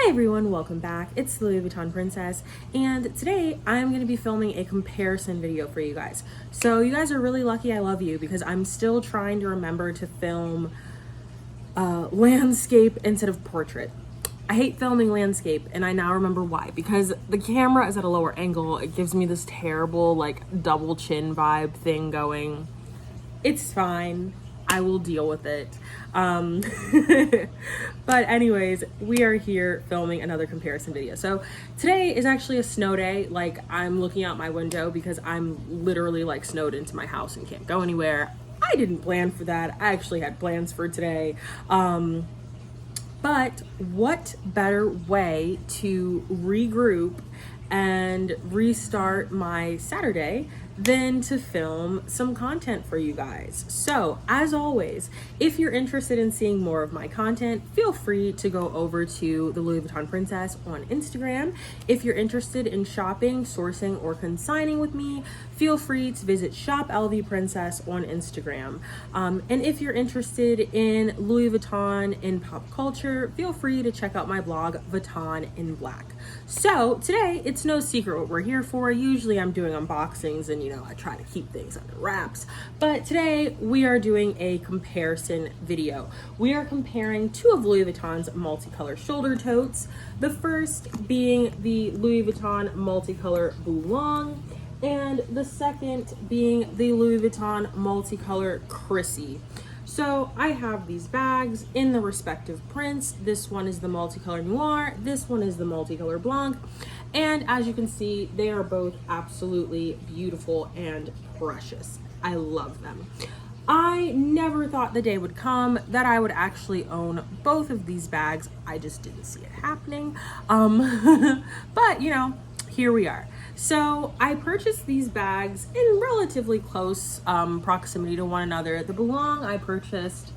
Hi everyone, welcome back. It's the Louis Vuitton Princess, and today I'm going to be filming a comparison video for you guys. So you guys are really lucky I love you because I'm still trying to remember to film landscape instead of portrait. I hate filming landscape, and I now remember why. Because the camera is at a lower angle. It gives me this terrible like double chin vibe thing going. It's fine. I will deal with it. But anyways, we are here filming another comparison video. So today is actually a snow day. Like, I'm looking out my window because I'm literally like snowed into my house and can't go anywhere. I didn't plan for that. I actually had plans for today. But what better way to regroup and restart my Saturday than to film some content for you guys. So as always, if you're interested in seeing more of my content, feel free to go over to the Louis Vuitton Princess on Instagram. If you're interested in shopping, sourcing, or consigning with me, feel free to visit Shop LV Princess on Instagram. And if you're interested in Louis Vuitton in pop culture, feel free to check out my blog, Vuitton in Black. So today, it's no secret what we're here for. Usually I'm doing unboxings and I try to keep things under wraps. But today we are doing a comparison video. We are comparing two of Louis Vuitton's multicolor shoulder totes. The first being the Louis Vuitton multicolor Boulogne, and the second being the Louis Vuitton multicolor Chrissie. So I have these bags in the respective prints. This one is the multicolor noir, this one is the multicolor blanc, and as you can see, they are both absolutely beautiful and precious. I love them. I never thought the day would come that I would actually own both of these bags. I just didn't see it happening. But here we are. So I purchased these bags in relatively close proximity to one another. The Boulogne I purchased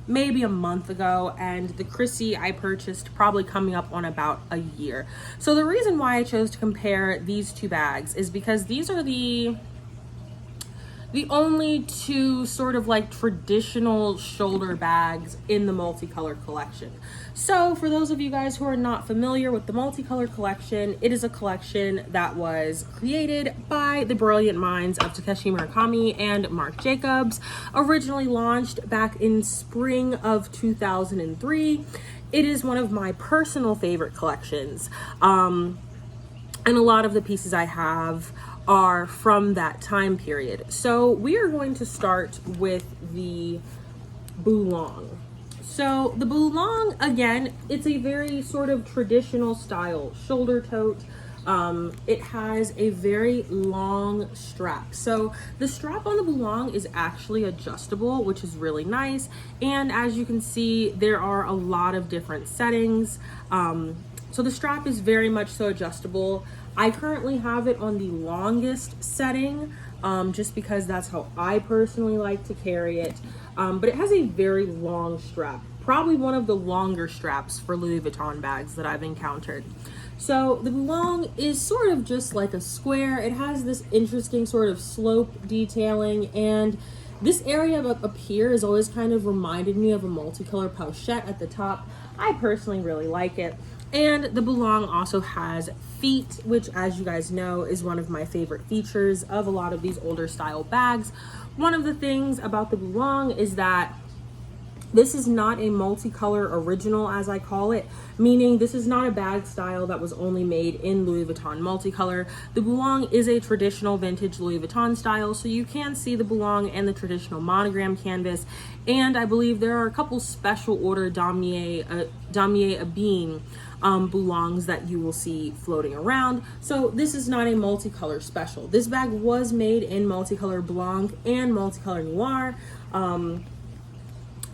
maybe a month ago, and the Chrissie I purchased probably coming up on about a year. So the reason why I chose to compare these two bags is because these are the only two sort of like traditional shoulder bags in the multicolor collection. So for those of you guys who are not familiar with the multicolor collection, it is a collection that was created by the brilliant minds of Takeshi Murakami and Marc Jacobs, originally launched back in spring of 2003. It is one of my personal favorite collections. And a lot of the pieces I have are from that time period. So we are going to start with the Boulogne. So the Boulogne, again, it's a very sort of traditional style shoulder tote. It has a very long strap. So the strap on the Boulogne is actually adjustable, which is really nice. And as you can see, there are a lot of different settings. So the strap is very much so adjustable. I currently have it on the longest setting, just because that's how I personally like to carry it. But it has a very long strap, probably one of the longer straps for Louis Vuitton bags that I've encountered. So the Boulogne is sort of just like a square. It has this interesting sort of slope detailing, and this area up here has always kind of reminded me of a multicolor pochette at the top. I personally really like it. And the Boulogne also has feet, which, as you guys know, is one of my favorite features of a lot of these older style bags. One of the things about the Boulogne is that this is not a multicolor original, as I call it, meaning this is not a bag style that was only made in Louis Vuitton multicolor. The Boulogne is a traditional vintage Louis Vuitton style, so you can see the Boulogne and the traditional monogram canvas. And I believe there are a couple special order damier Abine Boulognes that you will see floating around. So this is not a multicolor special. This bag was made in multicolor blanc and multicolor noir.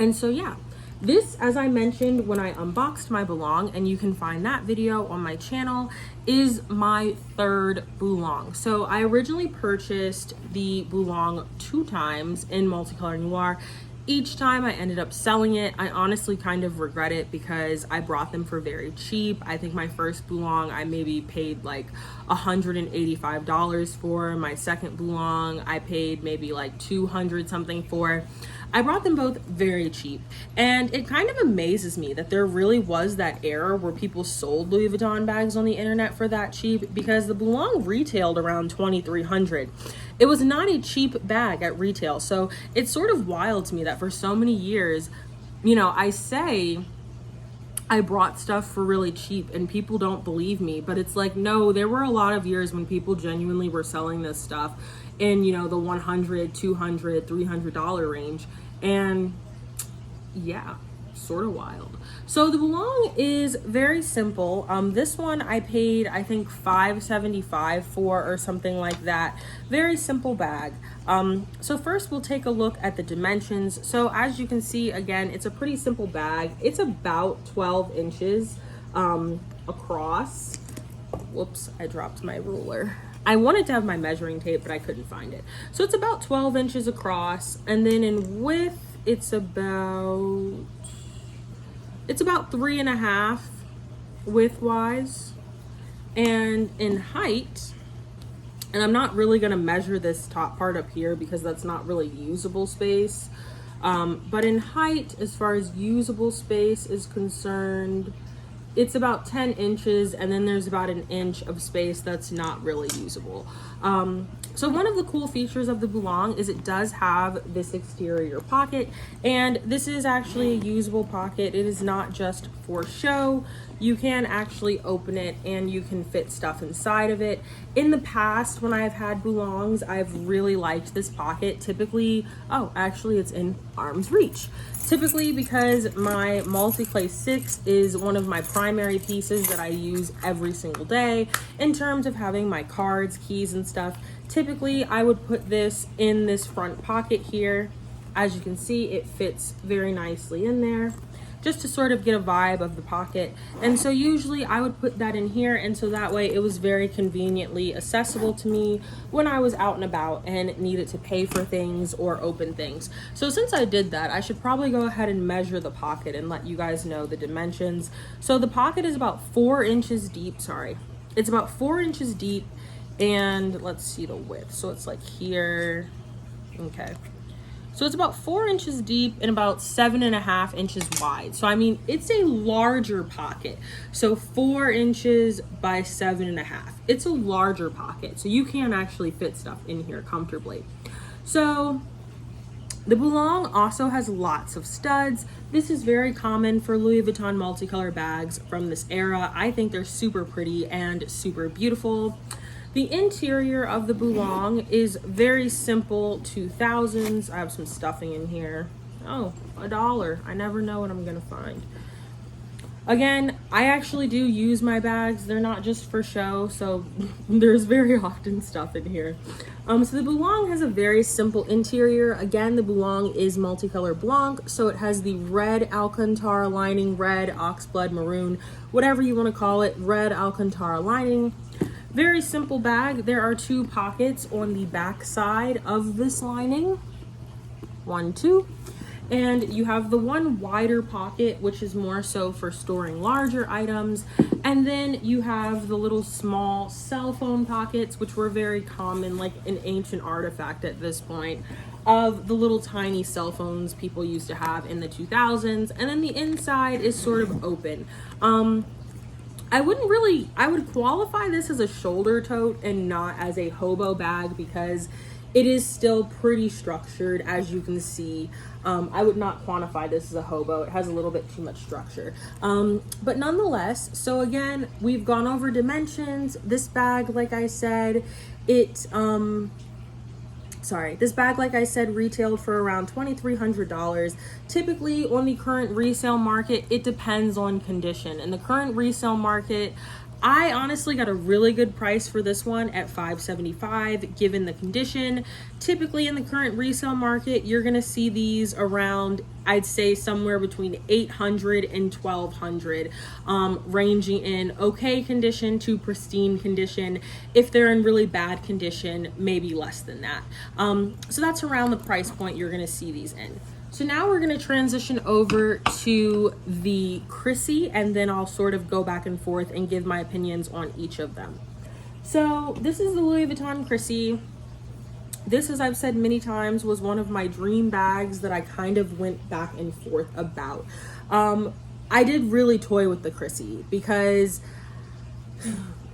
And so yeah, this, as I mentioned when I unboxed my Boulogne, and you can find that video on my channel, is my third Boulogne. So I originally purchased the Boulogne 2 times in multicolor noir. Each time I ended up selling it. I honestly kind of regret it because I brought them for very cheap. I think my first Boulogne I maybe paid like $185 for. My second Boulogne I paid maybe like $200 something for. I brought them both very cheap. And it kind of amazes me that there really was that era where people sold Louis Vuitton bags on the internet for that cheap, because the Boulogne retailed around $2,300. It was not a cheap bag at retail. So it's sort of wild to me that for so many years, you know, I say I brought stuff for really cheap and people don't believe me, but it's like, no, there were a lot of years when people genuinely were selling this stuff in, you know, the $100, $200, $300 range. And yeah, sort of wild. So the Boulogne is very simple. This one I paid, I think, $5.75 for, or something like that. Very simple bag. So first we'll take a look at the dimensions. So as you can see, again, it's a pretty simple bag. It's about 12 inches across. Whoops, I dropped my ruler. I wanted to have my measuring tape, but I couldn't find it. So it's about 12 inches across, and then in width, it's about 3.5 width-wise, and in height, and I'm not really going to measure this top part up here because that's not really usable space, but in height, as far as usable space is concerned, it's about 10 inches, and then there's about an inch of space that's not really usable. So one of the cool features of the Boulogne is it does have this exterior pocket, and this is actually a usable pocket. It is not just for show. You can actually open it and you can fit stuff inside of it. In the past, when I've had Boulognes, I've really liked this pocket. Typically, oh, actually it's in arm's reach. Typically because my Multiclace 6 is one of my primary pieces that I use every single day in terms of having my cards, keys, and stuff. Typically, I would put this in this front pocket here. As you can see, it fits very nicely in there, just to sort of get a vibe of the pocket. And so usually I would put that in here, and so that way it was very conveniently accessible to me when I was out and about and needed to pay for things or open things. So since I did that, I should probably go ahead and measure the pocket and let you guys know the dimensions. So the pocket is about 4 inches deep, it's about 4 inches deep, and let's see the width. So it's like here, okay. So it's about 4 inches deep and about 7.5 inches wide. So I mean, it's a larger pocket. So 4 inches by 7.5. It's a larger pocket. So you can actually fit stuff in here comfortably. So the Boulogne also has lots of studs. This is very common for Louis Vuitton multicolor bags from this era. I think they're super pretty and super beautiful. The interior of the Boulogne is very simple 2000s. I have some stuffing in here. Oh, $1. I never know what I'm gonna find. Again, I actually do use my bags. They're not just for show, so there's very often stuff in here. So the Boulogne has a very simple interior. Again, the Boulogne is multicolor blanc, so it has the red Alcantara lining, red oxblood maroon, whatever you want to call it, red Alcantara lining. Very simple bag. There are 2 pockets on the back side of this lining. 1, 2. And you have the one wider pocket, which is more so for storing larger items. And then you have the little small cell phone pockets, which were very common, like an ancient artifact at this point, of the little tiny cell phones people used to have in the 2000s. And then the inside is sort of open. I would qualify this as a shoulder tote and not as a hobo bag because it is still pretty structured, as you can see. I would not quantify this as a hobo. It has a little bit too much structure. But nonetheless, so again, we've gone over dimensions. This bag, like I said, this bag, like I said, retailed for around $2,300. Typically on the current resale market, it depends on condition. In the current resale market, I honestly got a really good price for this one at $575 given the condition. Typically in the current resale market, you're gonna see these around, I'd say somewhere between $800 and $1,200, ranging in okay condition to pristine condition. If they're in really bad condition, maybe less than that. So that's around the price point you're gonna see these in. So now we're going to transition over to the Chrissie, and then I'll sort of go back and forth and give my opinions on each of them. So this is the Louis Vuitton Chrissie. This, as I've said many times, was one of my dream bags that I kind of went back and forth about. I did really toy with the Chrissie because,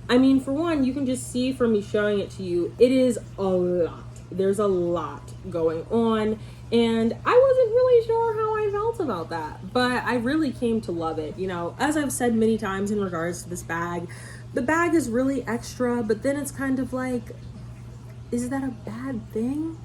I mean, for one, you can just see from me showing it to you, it is a lot. There's a lot going on, and I wasn't really sure how I felt about that, but I really came to love it. You know, as I've said many times in regards to this bag, the bag is really extra, but then it's kind of like, is that a bad thing?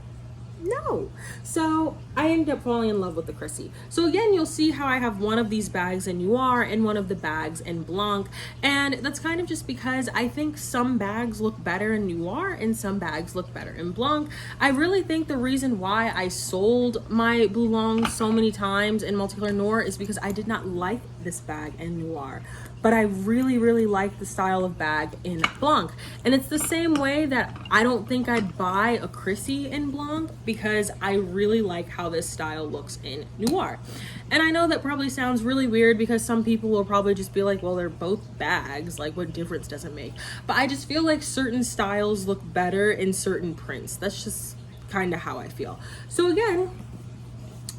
No. So I ended up falling in love with the Chrissie. So again, you'll see how I have one of these bags in Noir and one of the bags in Blanc. And that's kind of just because I think some bags look better in Noir and some bags look better in Blanc. I really think the reason why I sold my Boulogne so many times in Multicolore Noir is because I did not like this bag in Noir. But I really, really like the style of bag in Blanc. And it's the same way that I don't think I'd buy a Chrissie in Blanc because I really like how this style looks in Noir. And I know that probably sounds really weird because some people will probably just be like, well, they're both bags, like what difference does it make? But I just feel like certain styles look better in certain prints. That's just kind of how I feel. So again,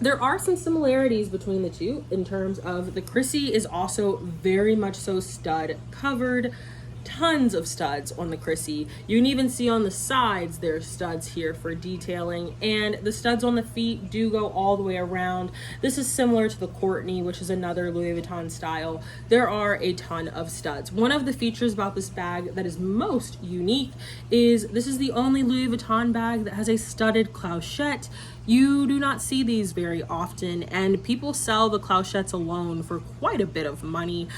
there are some similarities between the two in terms of the Chrissie is also very much so stud covered. Tons of studs on the Chrissie. You can even see on the sides there's studs here for detailing, and the studs on the feet do go all the way around. This is similar to the Courtney, which is another Louis Vuitton style. There are a ton of studs. One of the features about this bag that is most unique is this is the only Louis Vuitton bag that has a studded clochette. You do not see these very often, and people sell the clochettes alone for quite a bit of money.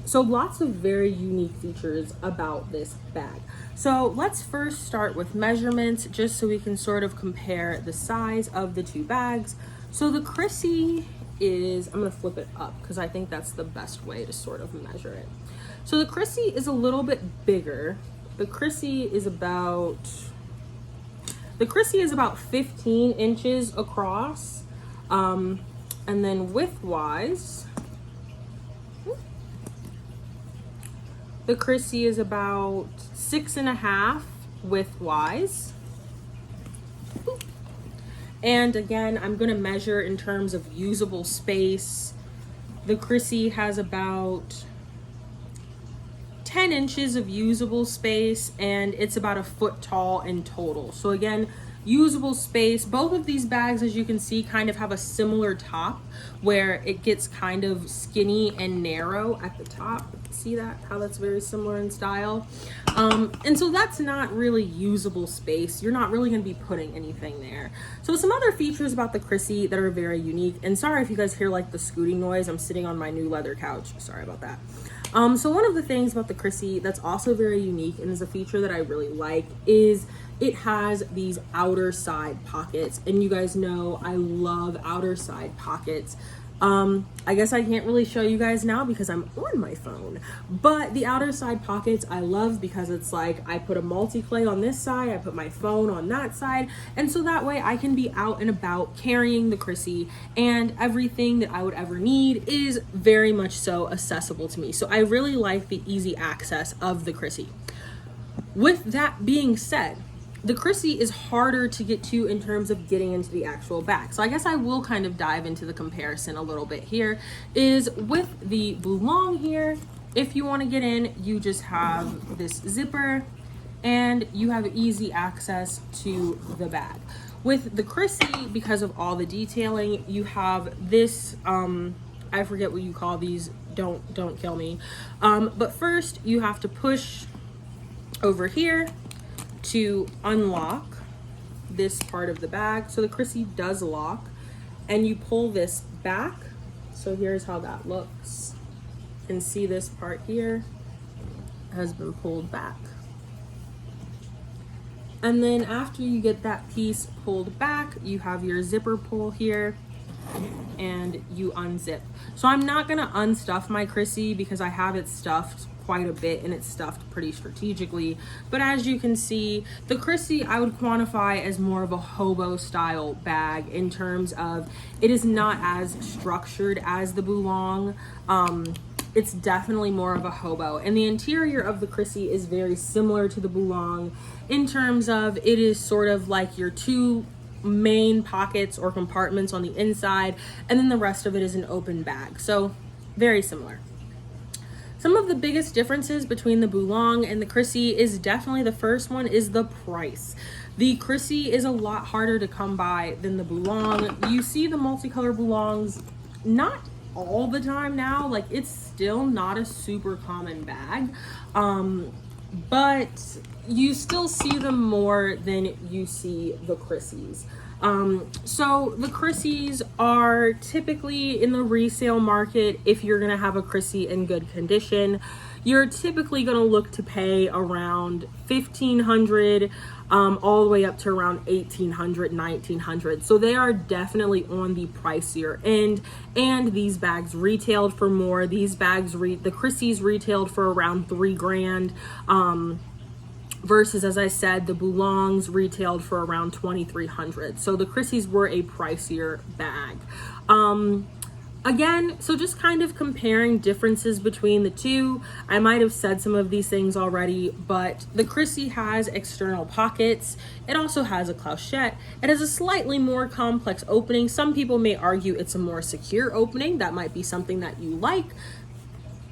So lots of very unique features about this bag. So let's first start with measurements just so we can sort of compare the size of the two bags. So the Chrissie is, I'm gonna flip it up because I think that's the best way to sort of measure it. So the Chrissie is a little bit bigger. The Chrissie is about 15 inches across. And then width-wise, the Chrissie is about 6.5 width-wise. And again, I'm gonna measure in terms of usable space. The Chrissie has about 10 inches of usable space, and it's about 1 foot tall in total. So again, usable space. Both of these bags, as you can see, kind of have a similar top where it gets kind of skinny and narrow at the top. See that? How that's very similar in style. And so that's not really usable space. You're not really going to be putting anything there. So some other features about the Chrissie that are very unique, and sorry if you guys hear like the scooting noise. I'm sitting on my new leather couch. Sorry about that. So one of the things about the Chrissie that's also very unique and is a feature that I really like is it has these outer side pockets, and you guys know I love outer side pockets. I guess I can't really show you guys now because I'm on my phone, but the outer side pockets I love because it's like I put a multi-clay on this side, I put my phone on that side, and so that way I can be out and about carrying the Chrissie, and everything that I would ever need is very much so accessible to me. So I really like the easy access of the Chrissie. With that being said, the Chrissie is harder to get to in terms of getting into the actual bag. So I guess I will kind of dive into the comparison a little bit here. Is with the Boulogne here, if you want to get in, you just have this zipper and you have easy access to the bag. With the Chrissie, because of all the detailing, you have this, I forget what you call these, don't kill me. But first you have to push over here to unlock this part of the bag. So the Chrissie does lock, and you pull this back. So here's how that looks. You can see this part here has been pulled back. And then after you get that piece pulled back, you have your zipper pull here and you unzip. So I'm not gonna unstuff my Chrissie because I have it stuffed quite a bit and it's stuffed pretty strategically. But as you can see, the Chrissie I would quantify as more of a hobo style bag in terms of it is not as structured as the Boulogne. it's definitely more of a hobo. And the interior of the Chrissie is very similar to the Boulogne in terms of it is sort of like your two main pockets or compartments on the inside, and then the rest of it is an open bag. So very similar. Some of the biggest differences between the Boulogne and the Chrissie is definitely the first one is the price. The Chrissie is a lot harder to come by than the Boulogne. You see the multicolor Boulognes not all the time now, like it's still not a super common bag, but you still see them more than you see the Chrissies. So the Chrissies are typically in the resale market. If you're gonna have a Chrissie in good condition, you're typically gonna look to pay around $1,500 all the way up to around $1,800, $1,900. So they are definitely on the pricier end, and these bags retailed for more. These bags, the Chrissies retailed for around $3,000. Versus, as I said, the Boulognes retailed for around $2,300. So the Chrissies were a pricier bag. Again, so just kind of comparing differences between the two. I might have said some of these things already, but the Chrissie has external pockets. It also has a clochette. It has a slightly more complex opening. Some people may argue it's a more secure opening. That might be something that you like.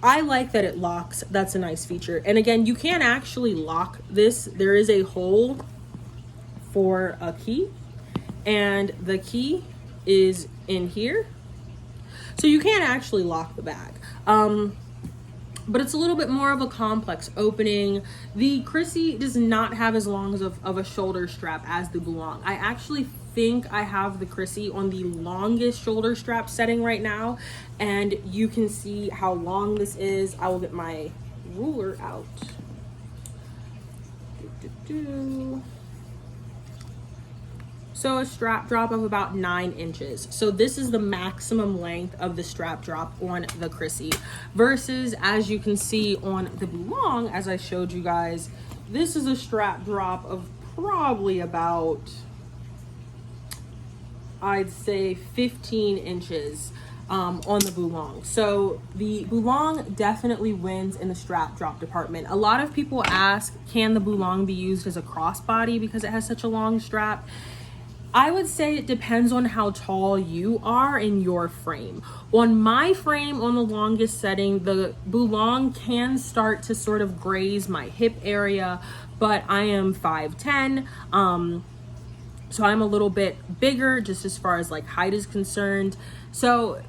I like that it locks. That's a nice feature. And again, you can actually lock this. There is a hole for a key, and the key is in here. So you can actually lock the bag. But it's a little bit more of a complex opening. The Chrissie does not have as long of a shoulder strap as the Boulogne. I actually think I have the Chrissie on the longest shoulder strap setting right now, and you can see how long this is. I will get my ruler out. So a strap drop of about 9 inches. So this is the maximum length of the strap drop on the Chrissie, versus, as you can see on the Boulogne, as I showed you guys, this is a strap drop of probably about, I'd say 15 inches on the Boulogne. So the Boulogne definitely wins in the strap drop department. A lot of people ask, can the Boulogne be used as a crossbody because it has such a long strap? I would say it depends on how tall you are in your frame. On my frame, on the longest setting, the Boulogne can start to sort of graze my hip area, but I am 5'10", so I'm a little bit bigger just as far as like height is concerned. So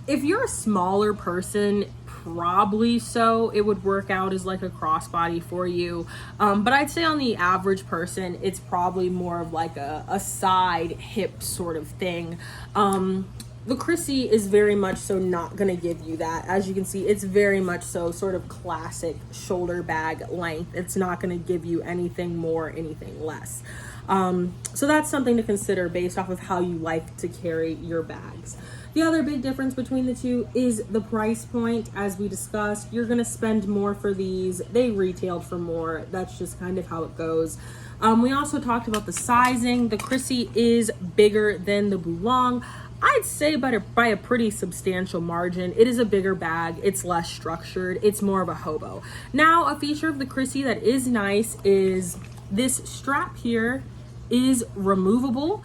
if you're a smaller person, probably so it would work out as like a crossbody for you, but I'd say on the average person it's probably more of like a side hip sort of thing. The Chrissie is very much so not going to give you that. As you can see, it's very much so sort of classic shoulder bag length. It's not going to give you anything more, anything less. So that's something to consider based off of how you like to carry your bags. The other big difference between the two is the price point. As we discussed, you're going to spend more for these. They retailed for more. That's just kind of how it goes. We also talked about the sizing. The Chrissie is bigger than the Boulogne. I'd say by a pretty substantial margin. It is a bigger bag. It's less structured. It's more of a hobo. Now, a feature of the Chrissie that is nice is this strap here is removable.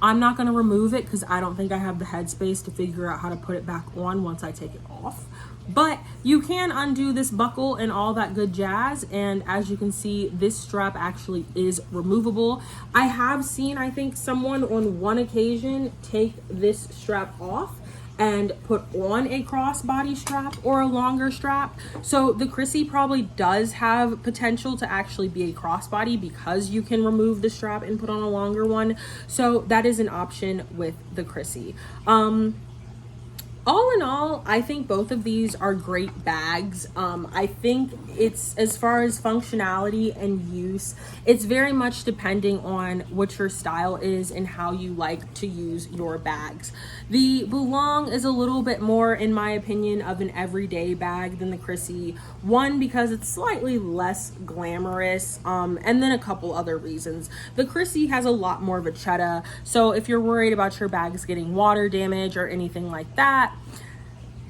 I'm not going to remove it because I don't think I have the headspace to figure out how to put it back on once I take it off. But you can undo this buckle and all that good jazz. And as you can see, this strap actually is removable. I have seen, I think, someone on one occasion take this strap off and put on a crossbody strap or a longer strap. So the Chrissie probably does have potential to actually be a crossbody because you can remove the strap and put on a longer one. So that is an option with the Chrissie. All in all, I think both of these are great bags. I think it's, as far as functionality and use, it's very much depending on what your style is and how you like to use your bags. The Boulogne is a little bit more, in my opinion, of an everyday bag than the Chrissie. One, because it's slightly less glamorous, and then a couple other reasons. The Chrissie has a lot more of a chetta, so if you're worried about your bags getting water damage or anything like that,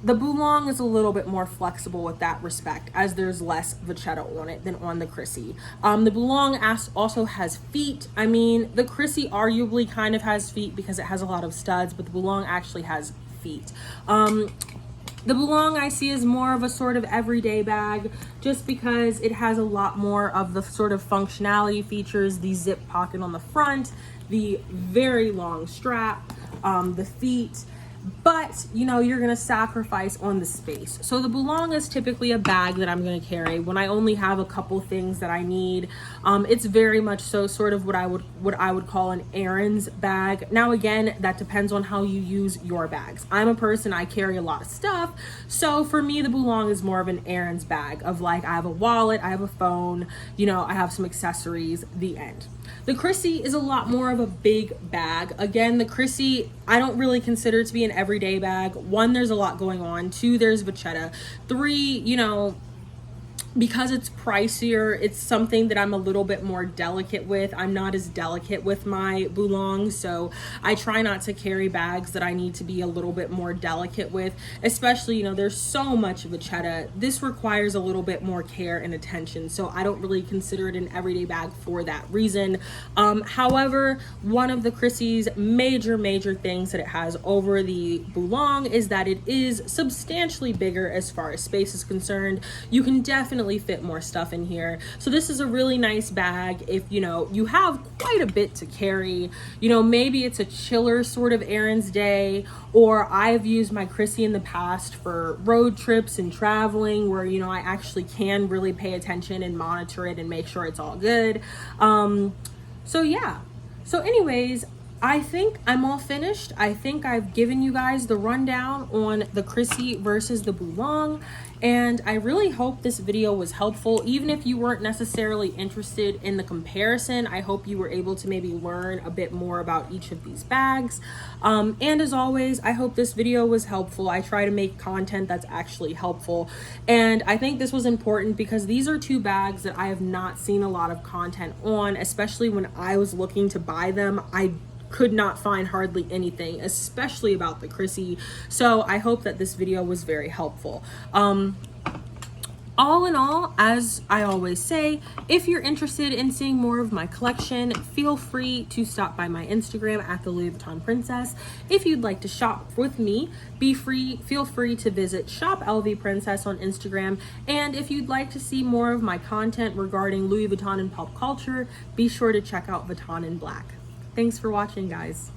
The Boulogne is a little bit more flexible with that respect, as there's less vachetta on it than on the Chrissie. The Boulogne also has feet. I mean, the Chrissie arguably kind of has feet because it has a lot of studs, but the Boulogne actually has feet. The Boulogne I see is more of a sort of everyday bag, just because it has a lot more of the sort of functionality features, the zip pocket on the front, the very long strap, the feet. But, you know, you're going to sacrifice on the space. So the Boulogne is typically a bag that I'm going to carry when I only have a couple things that I need. It's very much so sort of what I would call an errands bag. Now, again, that depends on how you use your bags. I'm a person, I carry a lot of stuff. So for me, the Boulogne is more of an errands bag of like, I have a wallet, I have a phone, you know, I have some accessories, the end. The Chrissie is a lot more of a big bag. Again, the Chrissie, I don't really consider it to be an everyday bag. One, there's a lot going on. Two, there's vachetta. Three, you know, because it's pricier, it's something that I'm a little bit more delicate with. I'm not as delicate with my Boulogne, so I try not to carry bags that I need to be a little bit more delicate with, especially, you know, there's so much vachetta. This requires a little bit more care and attention, so I don't really consider it an everyday bag for that reason. However, one of the Chrissie's major things that it has over the Boulogne is that it is substantially bigger as far as space is concerned. You can definitely fit more stuff in here. So this is a really nice bag if, you know, you have quite a bit to carry. You know, maybe it's a chiller sort of errands day, or I've used my Chrissie in the past for road trips and traveling where, you know, I actually can really pay attention and monitor it and make sure it's all good. So yeah. So anyways, I think I'm all finished. I think I've given you guys the rundown on the Chrissie versus the Boulogne, and I really hope this video was helpful. Even if you weren't necessarily interested in the comparison, I hope you were able to maybe learn a bit more about each of these bags. And as always, I hope this video was helpful. I try to make content that's actually helpful, and I think this was important because these are two bags that I have not seen a lot of content on, especially when I was looking to buy them. I could not find hardly anything, especially about the Chrissie. So I hope that this video was very helpful. All in all, as I always say, if you're interested in seeing more of my collection, feel free to stop by my Instagram at the Louis Vuitton Princess. If you'd like to shop with me, feel free to visit Shop LV Princess on Instagram. And if you'd like to see more of my content regarding Louis Vuitton and pop culture, be sure to check out Vuitton in Black. Thanks for watching, guys.